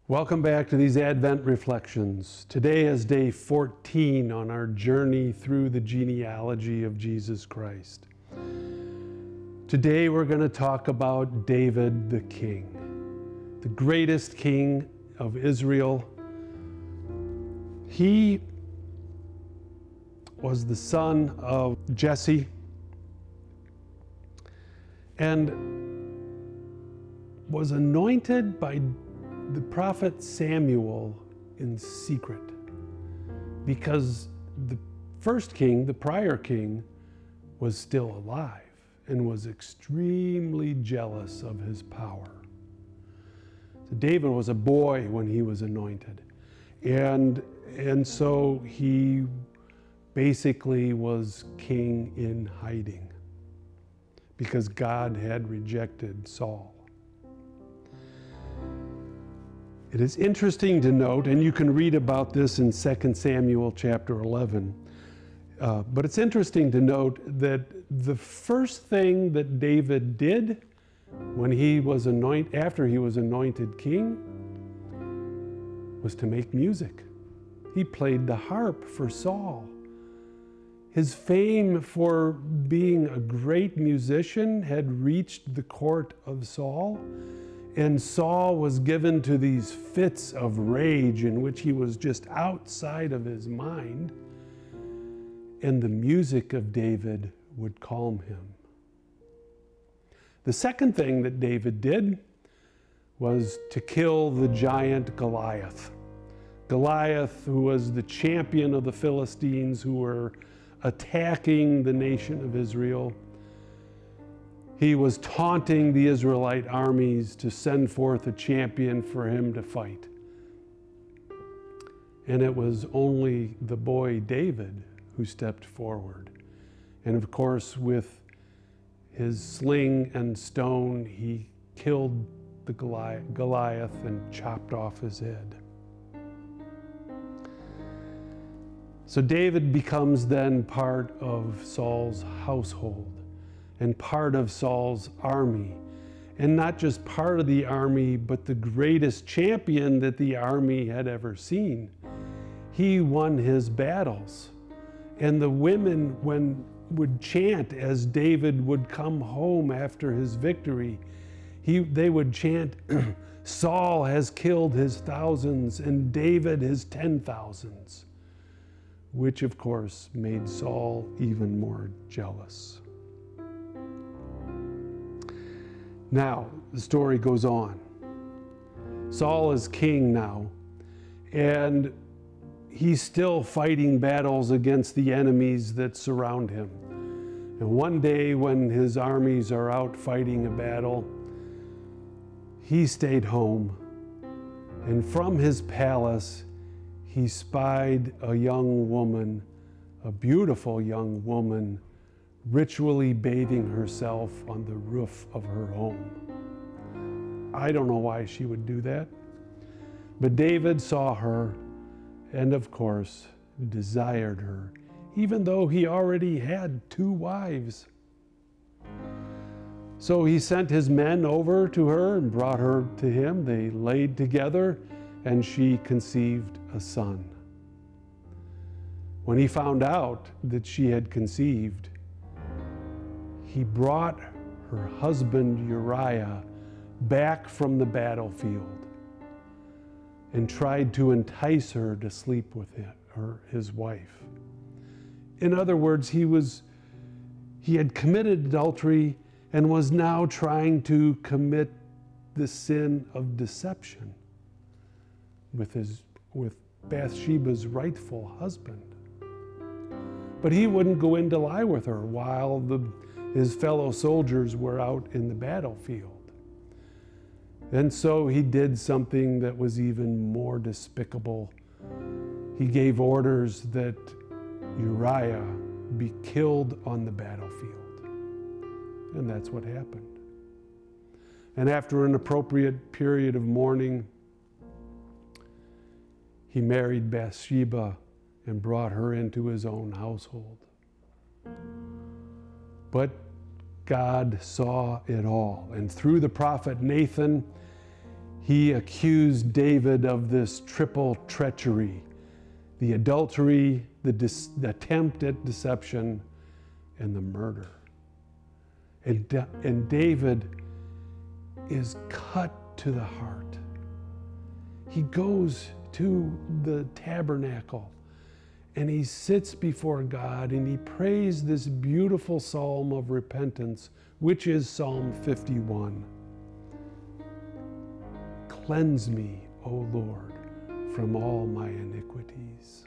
Welcome back to these Advent reflections. Today is day 14 on our journey through the genealogy of Jesus Christ. Today we're going to talk about David the king, the greatest king of Israel. He was the son of Jesse and was anointed by the prophet Samuel in secret, because the first king, the prior king, was still alive and was extremely jealous of his power. So David was a boy when he was anointed, and so he basically was king in hiding because God had rejected Saul. It is interesting to note, and you can read about this in 2 Samuel chapter 11, but it's interesting to note that the first thing that David did when he was after he was anointed king was to make music. He played the harp for Saul. His fame for being a great musician had reached the court of Saul, and Saul was given to these fits of rage in which he was just outside of his mind, and the music of David would calm him. The second thing that David did was to kill the giant Goliath. Goliath, who was the champion of the Philistines who were attacking the nation of Israel. He was taunting the Israelite armies to send forth a champion for him to fight. And it was only the boy David who stepped forward. And of course, with his sling and stone, he killed the Goliath and chopped off his head. So David becomes then part of Saul's household and part of Saul's army. And not just part of the army, but the greatest champion that the army had ever seen. He won his battles. And the women would chant as David would come home after his victory. They would chant, Saul has killed his thousands and David his 10,000s. Which of course made Saul even more jealous. Now, the story goes on. Saul is king now, and he's still fighting battles against the enemies that surround him. And one day when his armies are out fighting a battle, he stayed home, and from his palace, he spied a young woman, a beautiful young woman, ritually bathing herself on the roof of her home. I don't know why she would do that, but David saw her and, of course, desired her, even though he already had 2 wives. So he sent his men over to her and brought her to him. They laid together, and she conceived a son. When he found out that she had conceived, he brought her husband Uriah back from the battlefield and tried to entice her to sleep with his wife. In other words, he had committed adultery and was now trying to commit the sin of deception with Bathsheba's rightful husband. But he wouldn't go in to lie with her while his fellow soldiers were out in the battlefield. And so he did something that was even more despicable. He gave orders that Uriah be killed on the battlefield. And that's what happened. And after an appropriate period of mourning, he married Bathsheba and brought her into his own household. But God saw it all, and through the prophet Nathan, He accused David of this triple treachery: the adultery, the attempt at deception, and the murder. And David is cut to the heart. He goes to the tabernacle and he sits before God and he prays this beautiful psalm of repentance, which is Psalm 51. Cleanse me, O Lord, from all my iniquities.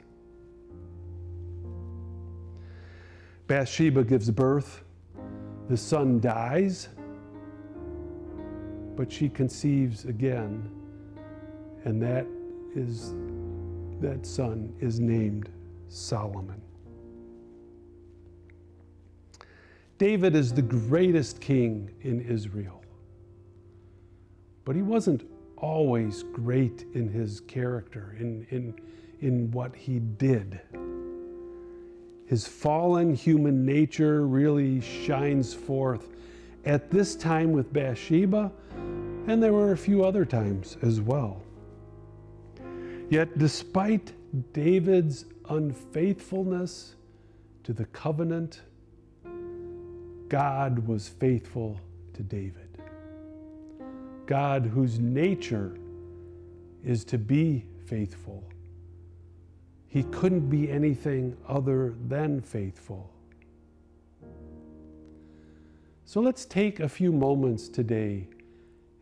Bathsheba gives birth. The son dies, but she conceives again, and that son is named Solomon. David is the greatest king in Israel, but he wasn't always great in his character, in what he did. His fallen human nature really shines forth at this time with Bathsheba, and there were a few other times as well. Yet despite David's unfaithfulness to the covenant, God was faithful to David. God, whose nature is to be faithful. He couldn't be anything other than faithful. So let's take a few moments today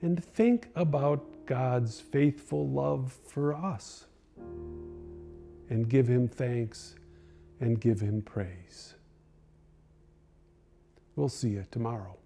and think about God's faithful love for us and give Him thanks and give Him praise. We'll see you tomorrow.